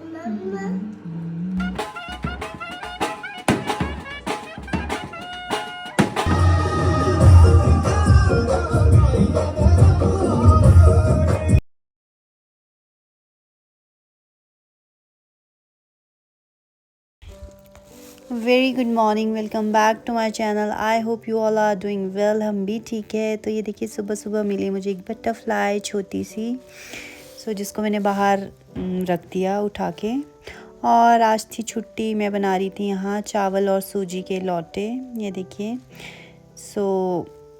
Very good morning, welcome back to my channel. I hope you all are doing well. हम भी ठीक है। तो ये देखिए सुबह सुबह मिली मुझे एक बटरफ्लाई छोटी सी, जिसको मैंने बाहर रख दिया उठा के। और आज थी छुट्टी, मैं बना रही थी यहाँ चावल और सूजी के लौटे। ये देखिए।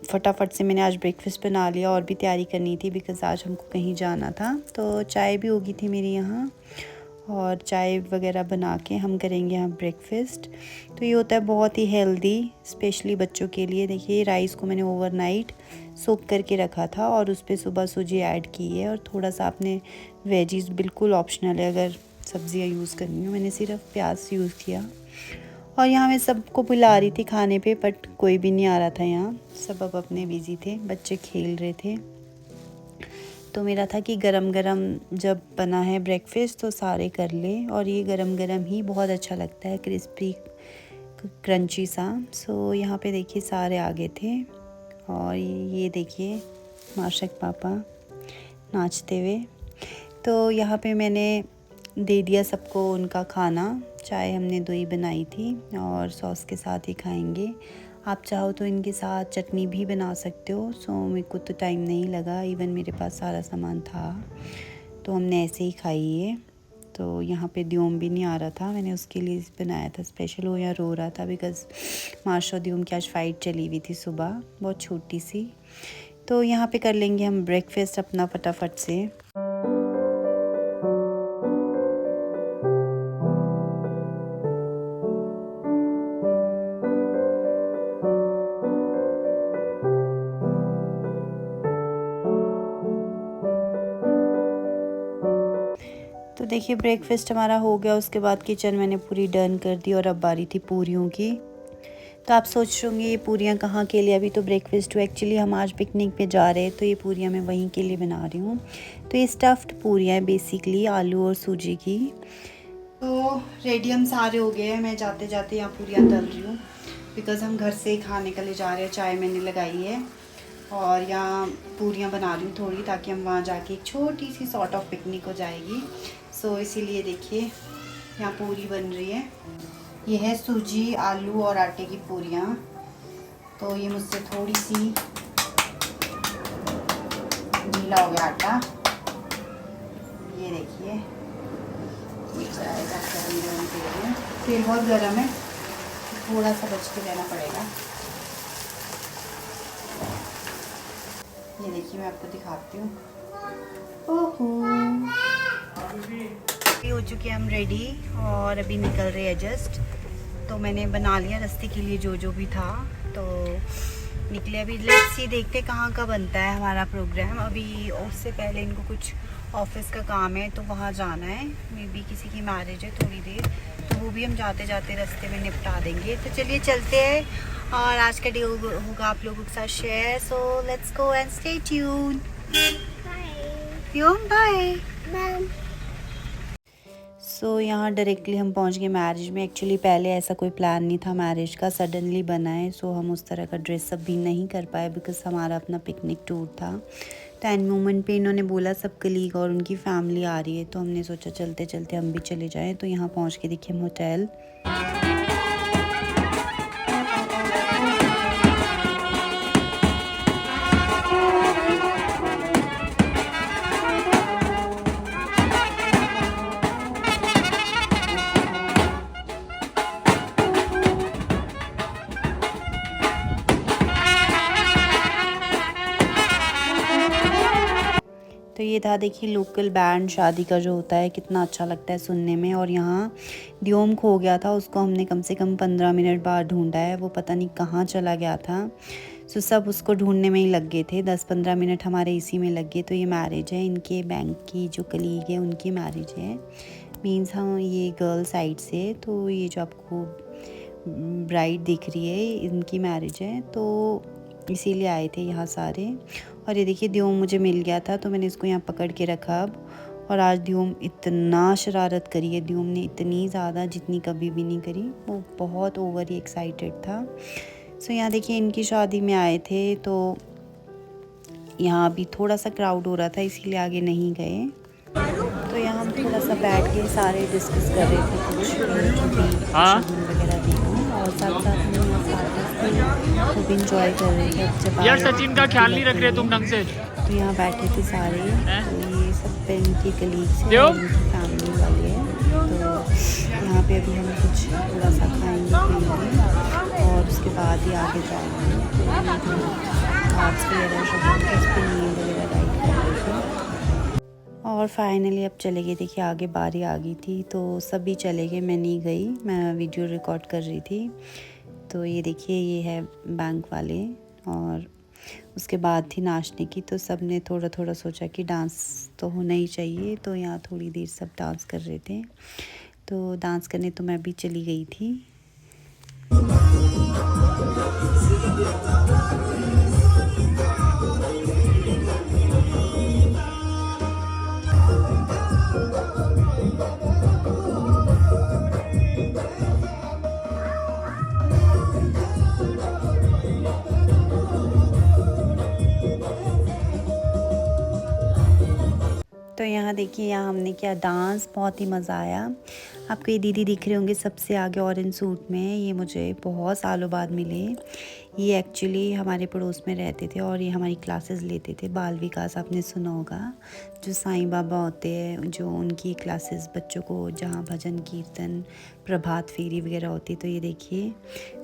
फटाफट से मैंने आज ब्रेकफास्ट बना लिया और भी तैयारी करनी थी बिकॉज़ आज हमको कहीं जाना था। तो चाय भी होगी थी मेरी यहाँ, और चाय वगैरह बना के हम करेंगे यहाँ ब्रेकफास्ट। तो ये होता है बहुत ही हेल्दी, स्पेशली बच्चों के लिए। देखिए राइस को मैंने ओवरनाइट सोक करके रखा था और उस पर सुबह सूजी ऐड की है, और थोड़ा सा आपने वेजीज, बिल्कुल ऑप्शनल है अगर सब्जियाँ यूज़ करनी हो। मैंने सिर्फ प्याज यूज़ किया। और यहाँ मैं सबको बुला रही थी खाने पे, बट कोई भी नहीं आ रहा था यहाँ। सब अब अपने बिज़ी थे, बच्चे खेल रहे थे। तो मेरा था कि गरम गरम जब बना है ब्रेकफास्ट तो सारे कर ले, और ये गरम गरम ही बहुत अच्छा लगता है, क्रिस्पी क्रंची सा। यहाँ पे देखिए सारे आ गए थे, और ये देखिए माशक पापा नाचते हुए। तो यहाँ पे मैंने दे दिया सबको उनका खाना। चाय हमने 2 ही बनाई थी और सॉस के साथ ही खाएंगे। आप चाहो तो इनके साथ चटनी भी बना सकते हो। मेरे को तो टाइम नहीं लगा, इवन मेरे पास सारा सामान था, तो हमने ऐसे ही खाई है। तो यहाँ पे द्योम भी नहीं आ रहा था, मैंने उसके लिए बनाया था स्पेशल। वो यहाँ रो रहा था बिकॉज़ मार्शा द्योम की आज फ़ाइट चली हुई थी सुबह, बहुत छोटी सी। तो यहाँ पे कर लेंगे हम ब्रेकफास्ट अपना फटाफट से। तो देखिए ब्रेकफास्ट हमारा हो गया, उसके बाद किचन मैंने पूरी डन कर दी, और अब बारी थी पूरियों की। तो आप सोच रहे होंगे ये पूरियाँ कहाँ के लिए, अभी तो ब्रेकफास्ट हुआ। एक्चुअली हम आज पिकनिक पे जा रहे हैं, तो ये पूरियाँ मैं वहीं के लिए बना रही हूँ। तो ये स्टफ़्ड पूरियाँ हैं बेसिकली, आलू और सूजी की। तो रेडी हम सारे हो गए हैं। मैं जाते जाते यहाँ पूरियाँ तल रही हूँ बिकॉज़ हम घर से ही खाने के लिए जा रहे हैं। चाय मैंने लगाई है और यहाँ पूरियाँ बना रही हूँ थोड़ी, ताकि हम वहाँ जाके एक छोटी सी सॉर्ट ऑफ पिकनिक हो जाएगी। इसीलिए देखिए यहाँ पूरी बन रही है। ये है सूजी, आलू और आटे की पूरियाँ। तो ये मुझसे थोड़ी सी ढीला हो गया आटा। ये देखिए, ये जाएगा गरम तेल में। तेल बहुत गर्म है, थोड़ा सा बच के रहना पड़ेगा। ये देखिए मैं आपको दिखाती हूँ। ओहो, हो चुके हम रेडी और अभी निकल रहे हैं जस्ट। तो मैंने बना लिया रास्ते के लिए जो भी था, तो निकले अभी। लेट्स सी, देखते कहाँ का बनता है हमारा प्रोग्राम। अभी उससे पहले इनको कुछ ऑफिस का काम है, तो वहाँ जाना है। मे बी किसी की मैरिज है थोड़ी देर, तो वो भी हम जाते जाते रास्ते में निपटा देंगे। तो चलिए चलते हैं, और आज का डे होगा आप लोगों के साथ share. So let's go and stay tune. Bye. यहाँ डायरेक्टली हम पहुंच गए मैरिज में। एक्चुअली पहले ऐसा कोई प्लान नहीं था मैरिज का, सडनली बना है। हम उस तरह का ड्रेसअप भी नहीं कर पाए बिकॉज हमारा अपना पिकनिक टूर था। तो एंड मोमेंट पे इन्होंने बोला सब कलीग और उनकी फैमिली आ रही है, तो हमने सोचा चलते चलते हम भी चले जाएँ। तो यहाँ पहुँच के देखिए हम होटल। तो ये था देखिए लोकल बैंड शादी का जो होता है, कितना अच्छा लगता है सुनने में। और यहाँ द्योम खो गया था, उसको हमने कम से कम 15 मिनट बाद ढूंढा है। वो पता नहीं कहाँ चला गया था। सब उसको ढूंढने में ही लग गए थे, 10-15 मिनट हमारे इसी में लग गए। तो ये मैरिज है इनके बैंक की जो कलीग है उनकी मैरिज है, मीन्स हम ये गर्ल साइड से। तो ये जो आपको ब्राइड दिख रही है इनकी मैरिज है, तो इसीलिए आए थे यहाँ सारे। और ये देखिए द्योम मुझे मिल गया था, तो मैंने इसको यहाँ पकड़ के रखा अब। और आज ध्युम इतना शरारत करी है, ध्युम ने इतनी ज़्यादा जितनी कभी भी नहीं करी। वो बहुत ओवर ही एक्साइटेड था। सो यहाँ देखिए इनकी शादी में आए थे, तो यहाँ भी थोड़ा सा क्राउड हो रहा था, इसीलिए आगे नहीं गए। तो यहाँ हम थोड़ा सा बैठ के सारे डिस्कस कर रहे थे कुछ जो भी शगुन वगैरह देखा, और साथ साथ हम यहाँ साथ खूब इंजॉय कर रहे थे। अब जब यार सचिन का ख्याल नहीं रख रहे तुम ढंग से। तो यहाँ बैठे थे सारे, तो ये सब इनके कलीग्स हैं और इनकी फैमिली वाले हैं। तो यहाँ पे अभी हम कुछ थोड़ा सा खाएंगे पिएंगे और उसके बाद ही आगे जाएंगे। तो आर्ट्स वगैरह सब नींद वगैरह राइड कर रहे थे। और फाइनली अब चले गए। देखिए आगे बारी आ गई थी, तो सभी चले गए, मैं नहीं गई, मैं वीडियो रिकॉर्ड कर रही थी। तो ये देखिए ये है बैंक वाले, और उसके बाद थी नाचने की। तो सब ने थोड़ा थोड़ा सोचा कि डांस तो होना ही चाहिए, तो यहाँ थोड़ी देर सब डांस कर रहे थे। तो डांस करने तो मैं भी चली गई थी। तो यहाँ देखिए यहाँ हमने किया डांस, बहुत ही मज़ा आया। आपको ये दीदी दिख रहे होंगे सबसे आगे ऑरेंज सूट में, ये मुझे बहुत सालों बाद मिले। ये एक्चुअली हमारे पड़ोस में रहते थे और ये हमारी क्लासेस लेते थे। बाल विकास आपने सुना होगा, जो साईं बाबा होते हैं, जो उनकी क्लासेस बच्चों को, जहाँ भजन कीर्तन प्रभात फेरी वगैरह होती। तो ये देखिए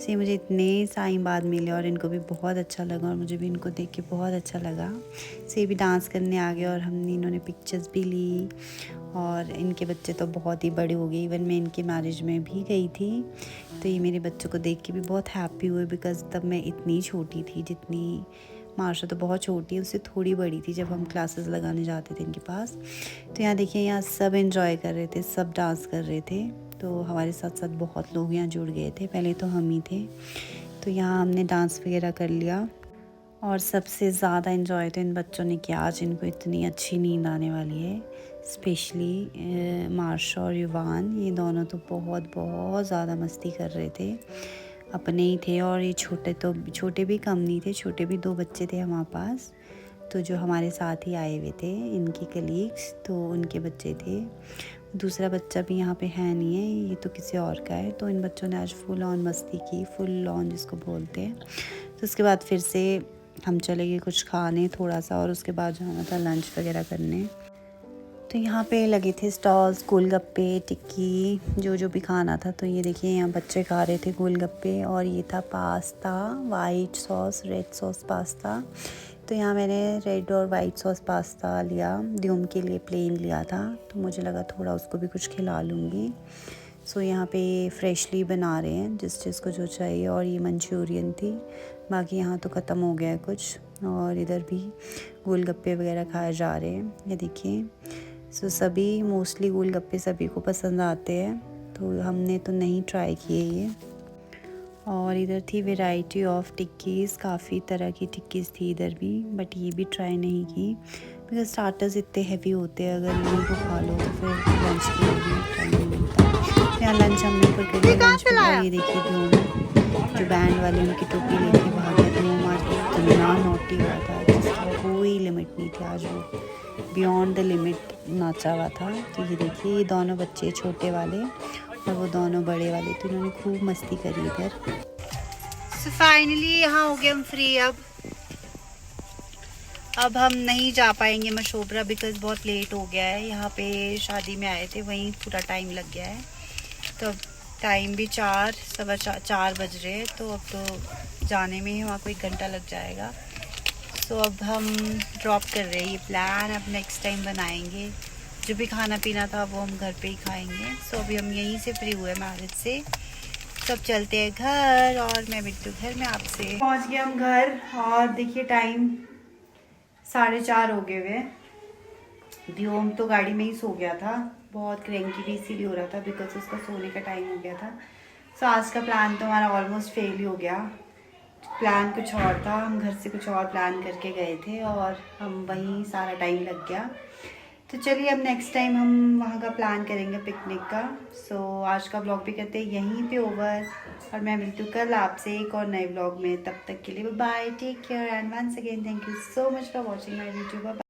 से मुझे इतने साईं बाद मिले और इनको भी बहुत अच्छा लगा, और मुझे भी इनको देख के बहुत अच्छा लगा। से भी डांस करने आ गए और हमने इन्होंने पिक्चर्स भी ली। और इनके बच्चे तो बहुत ही बड़े हो गए, इवन मैं इनके मैरिज में भी गई थी। तो ये मेरे बच्चों को देख के भी बहुत हैप्पी हुए, बिकॉज़ तब मैं इतनी छोटी थी, जितनी मार्शा तो बहुत छोटी है, उससे थोड़ी बड़ी थी जब हम क्लासेस लगाने जाते थे इनके पास। तो यहाँ देखिए यहाँ सब एंजॉय कर रहे थे, सब डांस कर रहे थे। तो हमारे साथ साथ बहुत लोग यहाँ जुड़ गए थे, पहले तो हम ही थे। तो यहाँ हमने डांस वगैरह कर लिया, और सबसे ज़्यादा एंजॉय तो इन बच्चों ने किया। आज इनको इतनी अच्छी नींद आने वाली है, स्पेशली मार्शा और युवान, ये दोनों तो बहुत बहुत ज़्यादा मस्ती कर रहे थे, अपने ही थे। और ये छोटे भी कम नहीं थे, छोटे भी 2 बच्चे थे हमारे पास, तो जो हमारे साथ ही आए हुए थे इनके कलीग्स, तो उनके बच्चे थे। दूसरा बच्चा भी यहाँ पे है नहीं है, ये तो किसी और का है। तो इन बच्चों ने आज फुल ऑन मस्ती की, फुल ऑन जिसको बोलते हैं। तो उसके बाद फिर से हम चले गए कुछ खाने थोड़ा सा, और उसके बाद जाना था लंच वगैरह करने। तो यहाँ पे लगे थे स्टॉल्स, गोलगप्पे, टिक्की, जो भी खाना था। तो ये देखिए यहाँ बच्चे खा रहे थे गोलगप्पे, और ये था pasta, white sauce red sauce pasta. तो यहाँ मैंने रेड और वाइट सॉस पास्ता लिया, ड्यूम के लिए प्लेन लिया था, तो मुझे लगा थोड़ा उसको भी कुछ खिला लूँगी। सो यहाँ पे फ्रेशली बना रहे हैं जिस चीज़ को जो चाहिए। और ये मंचूरियन थी, बाकी यहाँ तो ख़त्म हो गया है कुछ। और इधर भी गोलगप्पे वगैरह खाए जा रहे हैं, ये देखिए। सो सभी मोस्टली गोलगप्पे सभी को पसंद आते हैं, तो हमने तो नहीं ट्राई किए ये। और इधर थी वैरायटी ऑफ टिक्कीज़, काफ़ी तरह की टिक्कीज़ थी इधर भी, बट ये भी ट्राई नहीं की बिकॉज स्टार्टर्स इतने हैवी होते हैं, अगर इन्हीं को खा लो तो फिर लंच के लिए भी टाइम नहीं मिलता। यहाँ लंच हमने ऊपर कर लिया, लंच में ये देखिए धूम जो बैंड वाले उनकी टोपी लेके भाग गया। धूम आज इतना नोटी हुआ था जिसकी कोई लिमिट नहीं थी, आज वो बियॉन्ड द लिमिट नाचा हुआ था। तो ये देखिए ये दोनों बच्चे छोटे वाले और वो दोनों बड़े वाले, तो इन्होंने खूब मस्ती करी इधर। सो फाइनली यहाँ हो गए हम फ्री। अब हम नहीं जा पाएंगे मशोबरा बिकॉज़ बहुत लेट हो गया है। यहाँ पे शादी में आए थे, वहीं पूरा टाइम लग गया है। तो अब टाइम भी 4 बज रहे हैं, तो अब तो जाने में ही वहाँ को 1 घंटा लग जाएगा। तो अब हम ड्रॉप कर रहे हैं ये प्लान, अब नेक्स्ट टाइम बनाएंगे। जो भी खाना पीना था वो हम घर पे ही खाएंगे। सो अभी हम यहीं से फ्री हुए मैरिज से, सब चलते हैं घर, और मैं मिलती हूँ घर में आपसे। पहुँच गए हम घर, और देखिए टाइम 4:30 हो गए हुए। व्योम तो गाड़ी में ही सो गया था, बहुत क्रैंकी भी इसीलिए हो रहा था बिकॉज उसका सोने का टाइम हो गया था। सो आज का प्लान तो हमारा ऑलमोस्ट फेल ही हो गया। प्लान कुछ और था, हम घर से कुछ और प्लान करके गए थे और हम वहीं सारा टाइम लग गया। तो चलिए अब नेक्स्ट टाइम हम वहाँ का प्लान करेंगे पिकनिक का। सो आज का व्लॉग भी करते हैं यहीं पे ओवर, और मैं मिलती हूँ कल आपसे एक और नए व्लॉग में। तब तक के लिए bye, take care and once again thank you so much for watching my video. Bye.